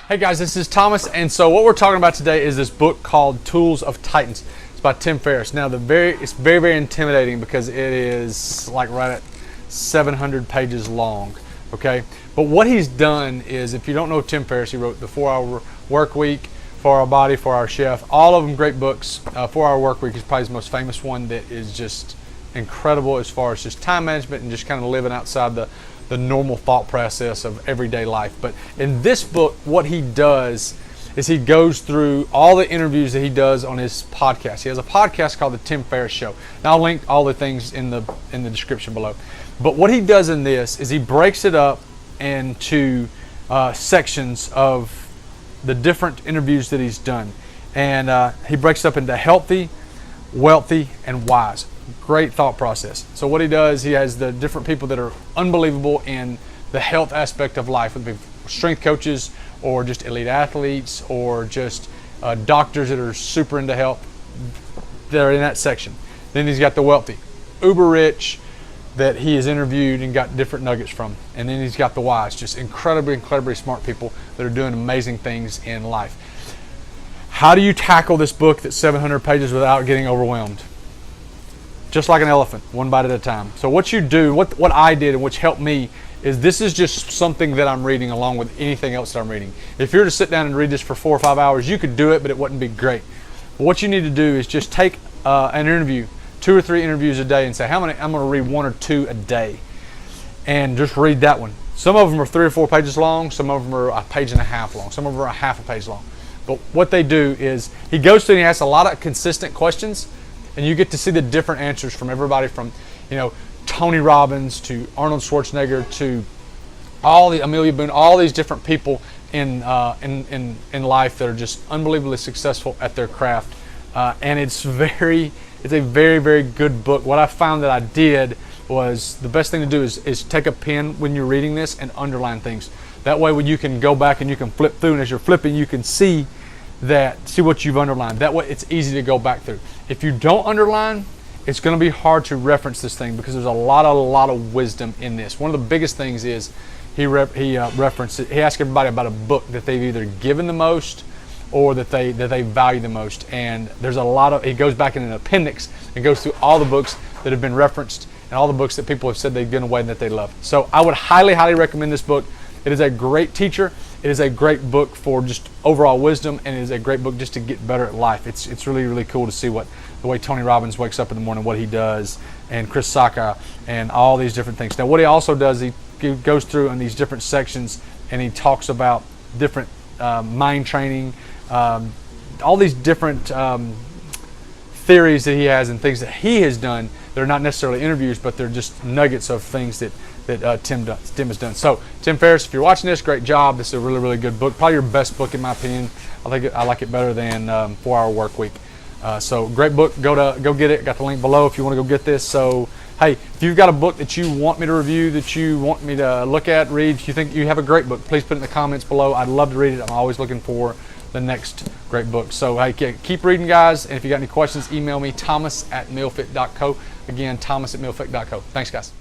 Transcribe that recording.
Hey guys, this is Thomas, and so what we're talking about today is this book called Tools of Titans. It's by Tim Ferriss. Now, it's very intimidating because it is like right at 700 pages long. Okay, but what he's done is, if you don't know Tim Ferriss, he wrote the 4-Hour Work Week, 4-Hour Body, 4-Hour Chef, all of them great books. 4-Hour Work Week is probably the most famous one that is just incredible as far as just time management and just kind of living outside the normal thought process of everyday life. But in this book, what he does is he goes through all the interviews that he does on his podcast. He has a podcast called The Tim Ferriss Show. Now I'll link all the things in the description below. But what he does in this is he breaks it up into sections of the different interviews that he's done. And he breaks it up into healthy, wealthy, and wise. Great thought process. So what he does, he has the different people that are unbelievable in the health aspect of life, whether it be strength coaches or just elite athletes or just doctors that are super into health. They're in that section. Then he's got the wealthy, uber rich, that he has interviewed and got different nuggets from. And then he's got the wise, just incredibly smart people that are doing amazing things in life. How do you tackle this book that's 700 pages without getting overwhelmed? Just like an elephant, one bite at a time. So what you do, what I did and which helped me, is this is just something that I'm reading along with anything else that I'm reading. If you were to sit down and read this for 4 or 5 hours, you could do it, but it wouldn't be great. But what you need to do is just take an interview, 2 or 3 interviews a day, and say, I'm going to read 1 or 2 a day, and just read that one. Some of them are 3 or 4 pages long. Some of them are a page and a half long. Some of them are a half a page long. But what they do is he goes through and he asks a lot of consistent questions, and you get to see the different answers from everybody from, Tony Robbins to Arnold Schwarzenegger to all the Amelia Boone, all these different people in life that are just unbelievably successful at their craft. And it's a very good book. What I found that I did was the best thing to do is take a pen when you're reading this and underline things. That way when you can go back and you can flip through, and as you're flipping you can see what you've underlined. That way it's easy to go back through. If you don't underline, it's going to be hard to reference this thing because there's a lot of wisdom in this. One of the biggest things is he referenced it. He asked everybody about a book that they've either given the most or that they value the most. And there's he goes back in an appendix and goes through all the books that have been referenced and all the books that people have said they've given away and that they love. So I would highly recommend this book. It is a great teacher. It is a great book for just overall wisdom, and it is a great book just to get better at life. It's really cool to see the way Tony Robbins wakes up in the morning, what he does, and Chris Sacca, and all these different things. Now, what he also does, he goes through in these different sections, and he talks about different mind training, all these different theories that he has and things that he has done that are not necessarily interviews, but they're just nuggets of things that Tim has done. So, Tim Ferriss, if you're watching this, great job. This is a really good book. Probably your best book in my opinion. I like it better than 4-Hour Work Week. So, great book. Go get it. Got the link below if you want to go get this. So, hey, if you've got a book that you want me to review, that you want me to look at, read, if you think you have a great book, please put it in the comments below. I'd love to read it. I'm always looking for the next great book. So, hey, keep reading, guys. And if you got any questions, email me, thomas@mealfit.co. Again, thomas@mealfit.co. Thanks, guys.